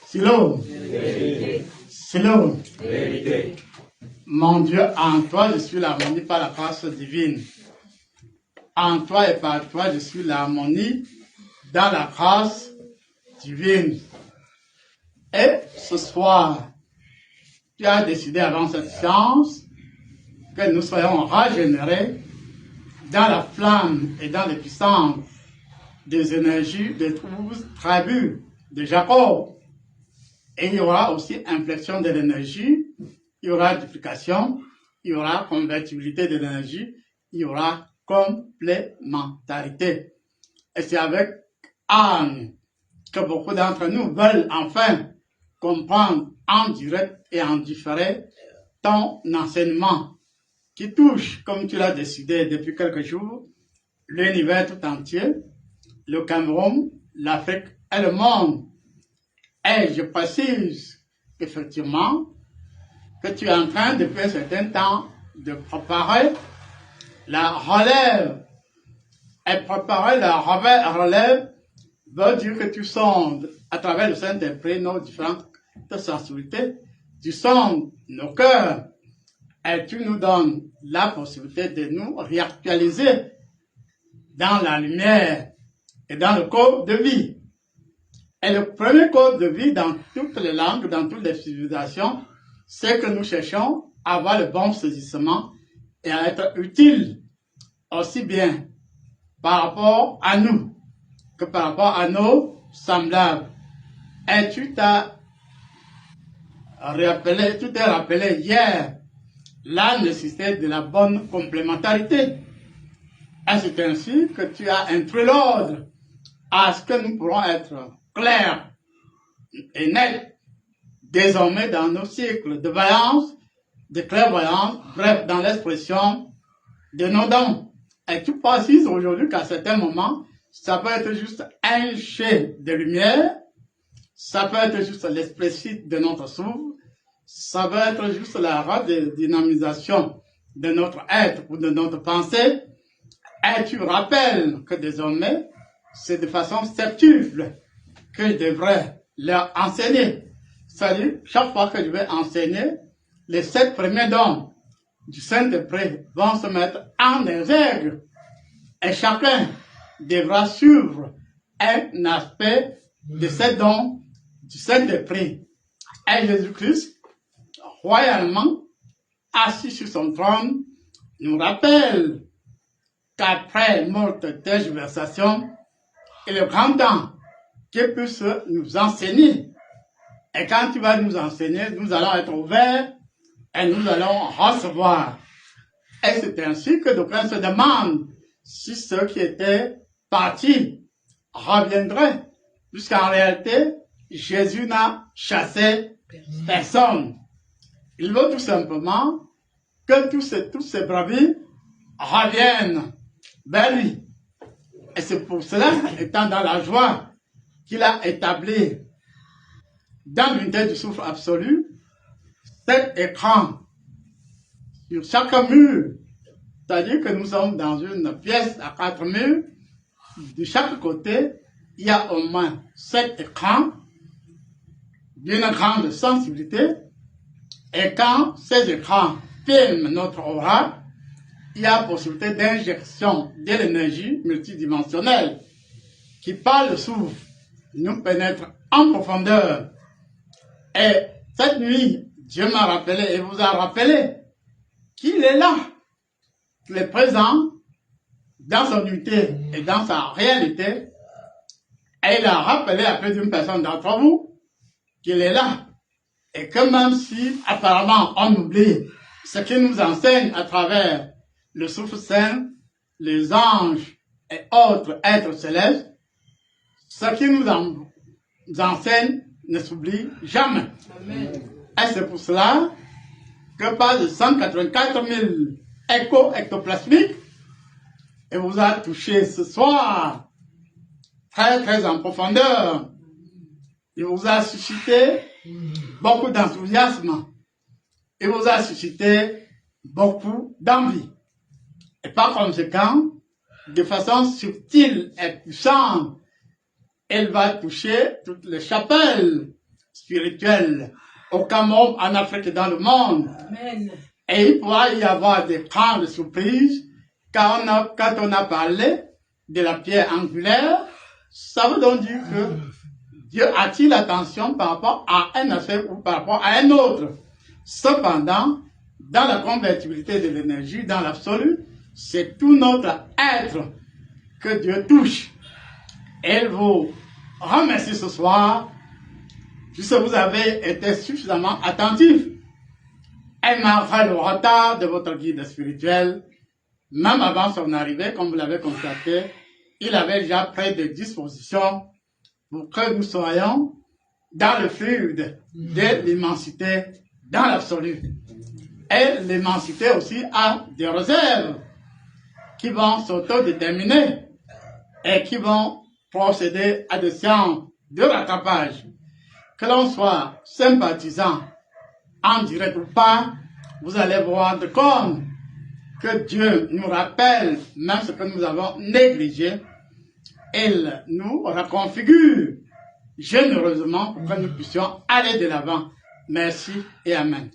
Silo. Silo. Vérité. Mon Dieu, en toi, je suis l'harmonie par la grâce divine. En toi et par toi, je suis l'harmonie dans la grâce divine. Et ce soir, tu as décidé avant cette séance que nous soyons régénérés dans la flamme et dans les puissances des énergies des 12 tribus de Jacob. Et il y aura aussi inflexion de l'énergie, il y aura duplication, il y aura convertibilité de l'énergie, il y aura complémentarité. Et c'est avec Anne que beaucoup d'entre nous veulent enfin comprendre en direct et en différé ton enseignement qui touche, comme tu l'as décidé depuis quelques jours, l'univers tout entier, le Cameroun, l'Afrique et le monde. Et je précise effectivement que tu es en train depuis un certain temps de préparer la relève. Et préparer la relève veut dire que tu sondes à travers le Saint-Esprit nos différentes sensibilités, tu sondes nos cœurs et tu nous donnes la possibilité de nous réactualiser dans la lumière et dans le code de vie. Et le premier code de vie dans toutes les langues, dans toutes les civilisations, c'est que nous cherchons à avoir le bon saisissement et à être utile aussi bien par rapport à nous que par rapport à nos semblables. Et tu t'es rappelé hier la nécessité de la bonne complémentarité. Et c'est ainsi que tu as introduit l'ordre à ce que nous pourrons être clairs et nets désormais dans nos cycles de voyance, de clairvoyance, bref, dans l'expression de nos dons. Et tu précises aujourd'hui qu'à certains moments, ça peut être juste un jet de lumière, ça peut être juste l'explicite de notre souffle, ça peut être juste la redynamisation de notre être ou de notre pensée. Et tu rappelles que désormais, c'est de façon subtile que je devrais leur enseigner. C'est-à-dire, chaque fois que je vais enseigner, les 7 premiers dons du Saint-Esprit vont se mettre en exergue. Et chacun devra suivre un aspect de ces dons du Saint-Esprit. Et Jésus-Christ, royalement, assis sur son trône, nous rappelle qu'après morte tergiversation, il est grand temps qu'il puisse nous enseigner. Et quand tu vas nous enseigner, nous allons être ouverts et nous allons recevoir. Et c'est ainsi que d'aucuns se demandent si ceux qui étaient partis reviendraient. Puisqu'en réalité, Jésus n'a chassé personne. Il veut tout simplement que tous ces bravis reviennent vers lui. Et c'est pour cela, étant dans la joie qu'il a établi dans l'unité du souffle absolu, 7 écrans sur chaque mur. C'est-à-dire que nous sommes dans une pièce à 4 murs. De chaque côté, il y a au moins 7 écrans d'une grande sensibilité. Et quand ces écrans filment notre aura, il y a possibilité d'injection de l'énergie multidimensionnelle qui, par le souffle, nous pénètre en profondeur. Et cette nuit, Dieu m'a rappelé et vous a rappelé qu'il est là, qu'il est présent dans son unité et dans sa réalité. Et il a rappelé à plus d'une personne d'entre vous qu'il est là. Et que même si apparemment on oublie ce qu'il nous enseigne à travers le souffle saint, les anges et autres êtres célestes, ce qu'il nous enseigne ne s'oublie jamais. Amen. Et c'est pour cela que par de 184 000 échos ectoplasmiques, et vous a touché ce soir, très très en profondeur. Il vous a suscité beaucoup d'enthousiasme. Il vous a suscité beaucoup d'envie. Et par conséquent, de façon subtile et puissante, elle va toucher toutes les chapelles spirituelle au Cameroun, en Afrique et dans le monde. Amen. Et il pourra y avoir des grandes surprises quand on a parlé de la pierre angulaire. Ça veut donc dire que Dieu attire l'attention par rapport à un aspect ou par rapport à un autre. Cependant, dans la convertibilité de l'énergie, dans l'absolu, c'est tout notre être que Dieu touche. Elle vous remercie ce soir, puisque vous avez été suffisamment attentif. Et malgré le retard de votre guide spirituel, même avant son arrivée, comme vous l'avez constaté, il avait déjà pris des dispositions pour que nous soyons dans le fluide de l'immensité, dans l'absolu. Et l'immensité aussi a des réserves qui vont s'autodéterminer et qui vont procéder à des séances de rattrapage. Que l'on soit sympathisant, en direct ou pas, vous allez voir de comme que Dieu nous rappelle même ce que nous avons négligé. Il nous reconfigure généreusement pour que nous puissions aller de l'avant. Merci et Amen.